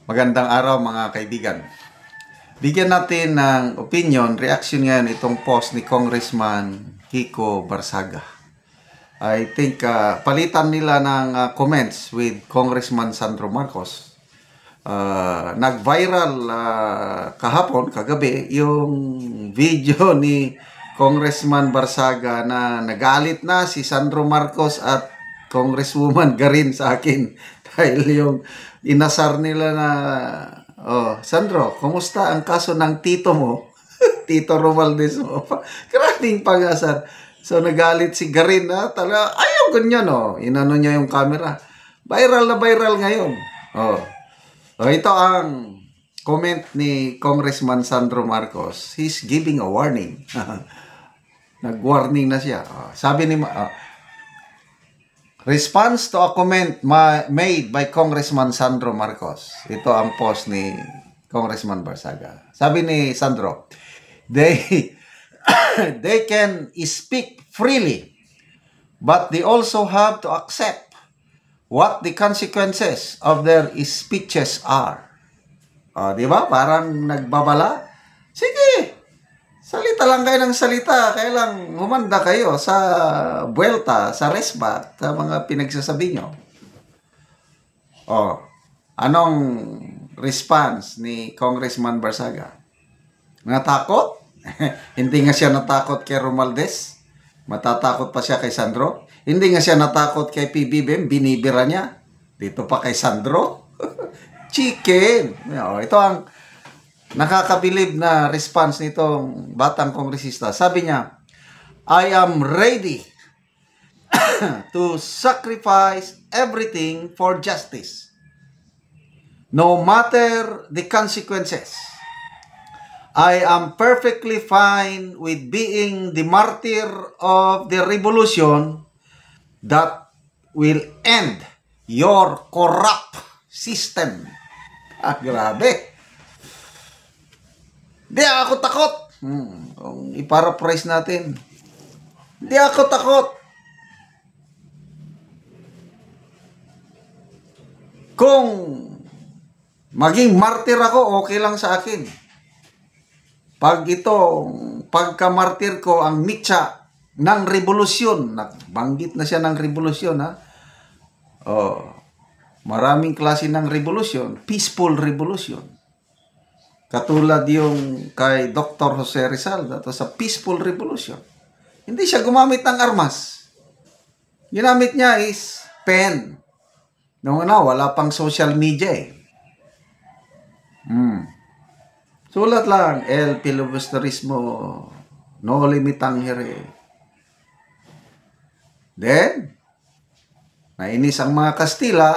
Magandang araw mga kaibigan. Bigyan natin ng opinion, reaction ngayon itong post ni Congressman Kiko Barsaga. I think palitan nila ng comments with Congressman Sandro Marcos. Nag-viral kahapon, kagabi, yung video ni Congressman Barsaga na nagalit na si Sandro Marcos at Congresswoman Garin sa akin dahil yung inasar nila na Sandro, kumusta ang kaso ng tito mo? Tito Romualdez mo. Grabing pag-asar. So nagalit si Garin talaga, ayaw ganyan inano niya yung camera. Viral na viral ngayon. Ito ang comment ni Congressman Sandro Marcos. He's giving a warning. Nag-warning na siya. Sabi ni response to a comment made by Congressman Sandro Marcos. Ito ang post ni Congressman Barsaga. Sabi ni Sandro, they can speak freely, but they also have to accept what the consequences of their speeches are. Di ba? Parang nagbabala. Sige, salita lang kayo ng salita. Kaya lang humanda kayo sa buwelta, sa resbat, sa mga pinagsasabi nyo. Anong response ni Congressman Barsaga? Natakot? Hindi nga siya natakot kay Romualdez. Matatakot pa siya kay Sandro. Hindi nga siya natakot kay PBBM. Binibira niya. Dito pa kay Sandro. Chicken. Ito ang nakakabilib na response nitong batang kongresista. Sabi niya, I am ready to sacrifice everything for justice, no matter the consequences. I am perfectly fine with being the martyr of the revolution that will end your corrupt system. Grabe. Di ako takot. Kung iparaphrase natin, di ako takot. Kung maging martir ako, okay lang sa akin. Pag pagka-martir ko ang mitya ng revolusyon, banggit na siya ng revolusyon, maraming klase ng revolusyon, peaceful revolution. Katulad yung kay Dr. Jose Rizal, sa peaceful revolution. Hindi siya gumamit ng armas. Ginamit niya is pen. Noong wala pang social media Sulat lang, el filibusterismo, no limitang here. Then, nainis ang mga Kastila,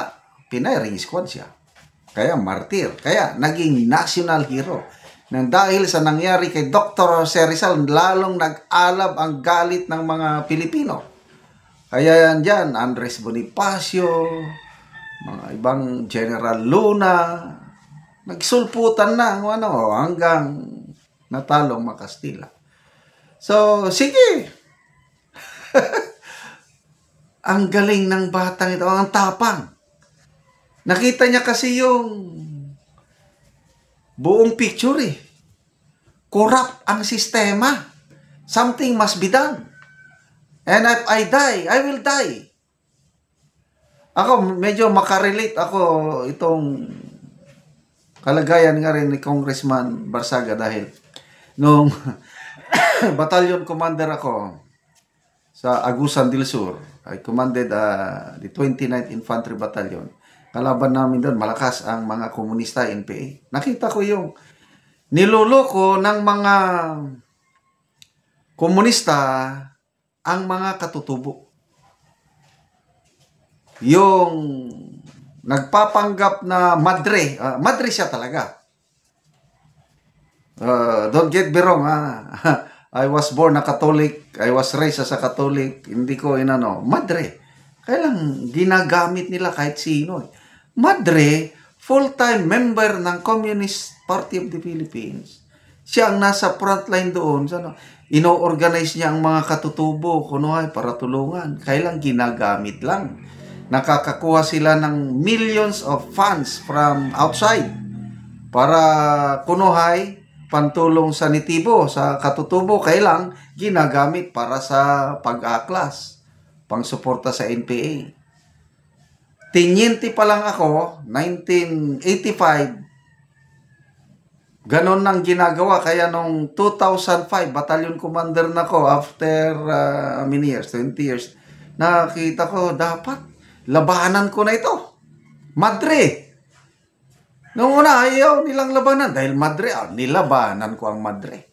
pinairing squad siya. Kaya martir. Kaya naging national hero. Nang dahil sa nangyari kay Dr. Jose Rizal, lalong nag-alab ang galit ng mga Pilipino. Kaya yan dyan, Andres Bonifacio, mga ibang General Luna, nagsulputan na hanggang natalong mga Kastila. So, sige. Ang galing ng batang ito, ang tapang. Nakita niya kasi yung buong picture Corrupt ang sistema. Something must be done. And if I die, I will die. Ako, medyo makarelate ako itong kalagayan nga rin ni Congressman Barsaga dahil nung battalion commander ako sa Agusan del Sur, I commanded the 29th Infantry Battalion. Kalaban namin doon, malakas ang mga komunista NPA. Nakita ko yung niloloko ng mga komunista ang mga katutubo. Yung nagpapanggap na madre, madre siya talaga. Don't get me wrong, I was born a Catholic, I was raised as a Catholic, hindi ko madre. Kaya lang ginagamit nila kahit sino. Madre, full-time member ng Communist Party of the Philippines. Siya ang nasa frontline doon. Ino-organize niya ang mga katutubo para tulungan. Kaya lang ginagamit lang. nakakakuha sila ng millions of funds from outside para kunuhay pantulong sanitibo sa katutubo, kailang ginagamit para sa pag-aaklas, pangsuporta sa NPA. Tinyente pa lang ako, 1985, ganon nang ginagawa. Kaya nung 2005, battalion commander na ko after many years, 20 years, nakita ko dapat labanan ko na ito. Madre. Nung una, ayaw nilang labanan. Dahil madre, nilabanan ko ang madre.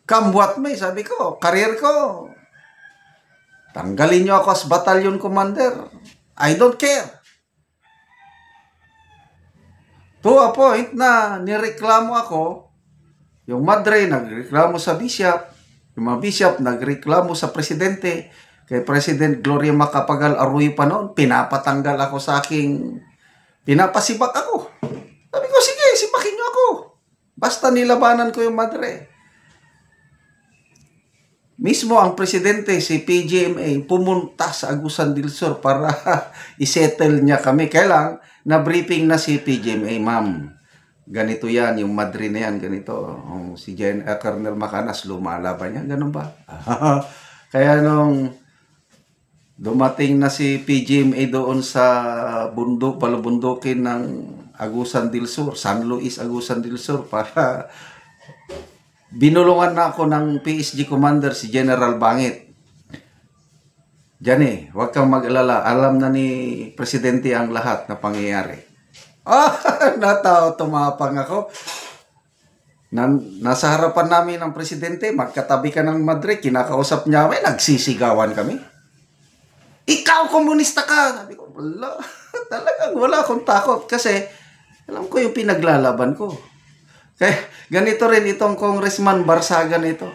Come what may, sabi ko, career ko. Tanggalin nyo ako as battalion commander. I don't care. To a point na nireklamo ako, yung madre nagreklamo sa bishop, yung mga bishop nagreklamo sa presidente, kay President Gloria Macapagal Arroyo pa noon, pinapatanggal ako sa aking, pinapasibak ako. Sabi ko, sige, sipakin nyo ako. Basta nilabanan ko yung madre. Mismo ang presidente, si PGMA, pumunta sa Agusan del Sur para isettle niya kami. Kailang, na-briefing na si PGMA, ma'am. Ganito yan, yung madre na yan, ganito. Si Colonel Macanas, lumalaban niya, ganun ba? Kaya nung dumating na si PGMA doon sa bundok, palabundukin ng Agusan del Sur, San Luis, Agusan del Sur, para binulungan na ako ng PSG commander, si General Bangit. Diyan huwag kang mag-alala. Alam na ni Presidente ang lahat na pangyayari. Tumapang ako. Nasa harapan namin ng Presidente, magkatabi ka ng madre, kinakausap niya kami, nagsisigawan kami. Ikaw, komunista ka! Sabi ko, wala. Talagang wala akong takot. Kasi, alam ko yung pinaglalaban ko. Kaya, ganito rin itong Congressman Barsaga na ito.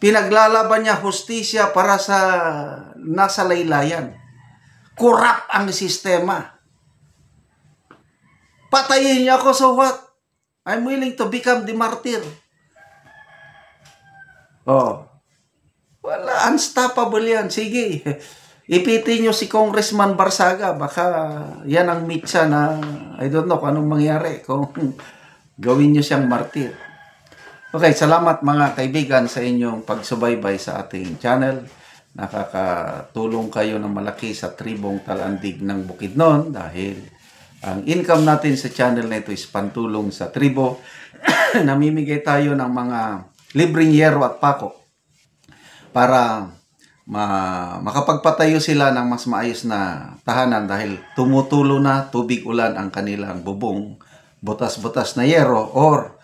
Pinaglalaban niya hustisya para sa nasa laylayan. Corrupt ang sistema. Patayin niya ako, so what? I'm willing to become the martyr. Wala, unstoppable yan. Sige, ipitin niyo si Congressman Barsaga. Baka yan ang mitsa na, I don't know kung anong mangyari kung gawin niyo siyang martyr. Okay, salamat mga kaibigan sa inyong pagsubaybay sa ating channel. Nakakatulong kayo ng malaki sa tribong Talandig ng Bukidnon dahil ang income natin sa channel na ito is pantulong sa tribo. Namimigay tayo ng mga libreng yero at pako para makapagpatayo sila ng mas maayos na tahanan dahil tumutulo na tubig ulan ang kanilang bubong, butas-butas na yero or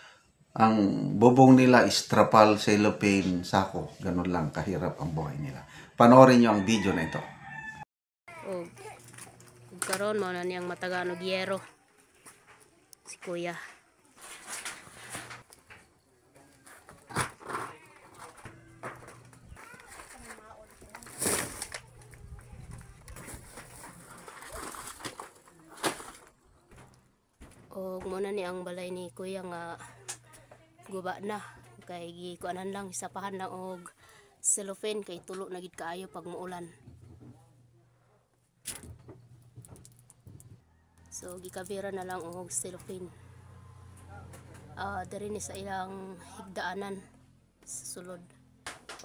ang bubong nila is trapal, cellophane, sako. Ganun lang kahirap ang buhay nila. Panoorin nyo ang video na ito. Karon mo na niyang mataganog yero si kuya. Og mo na ni ang balay ni kuya nga guba na kay gikuanan lang isapahan lang og cellophane kay tulo na gid kaayo pag muulan. So gikabira na lang og cellophane. Diri ni sa ilang higdaanan sa sulod.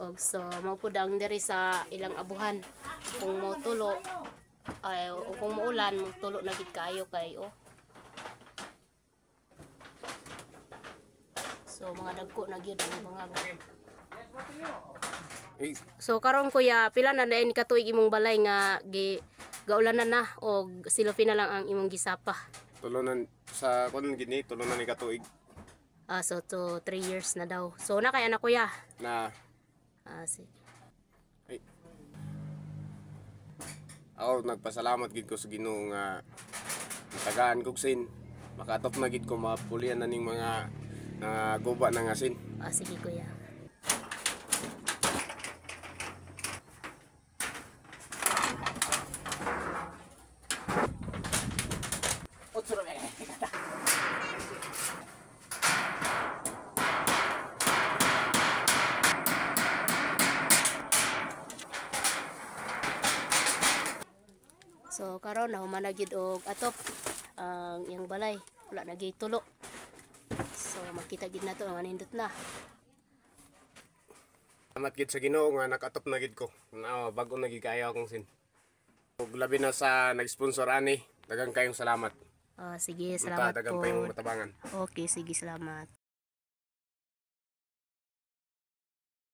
Og so mao pud ang diri sa ilang abuhan kung mo tulo ay o kung muulan mo tulo na gid kaayo kay so mga dagko na gyud ang mga. So karon kuya, pila na dayon katuig imong balay nga gaulanan na og cellophane na lang ang imong gisapa? Tulunan sa kuno gini, tulunan ni katuig. So to 3 years na daw. So na kay anak kuya. Na Sige. ay. Ako nagpasalamat gid ko sa Ginoo nga tagaan kog sin. Makatop na gid ko mapulian na ning mga guba ng asin. Sige kuya. karon na humana gyud og atop ang iyang balay wala na gyud tulo. So makita gid nato nga nindot na. Salamat gid sa Ginoo nga nakatop na gid ko. Bago na gid kaayo akong sin. Ug labi na sa nag-sponsor ani, daghang kayong salamat. Sige, salamat Daghang po. pa yung matabangan. Okay, sige, salamat.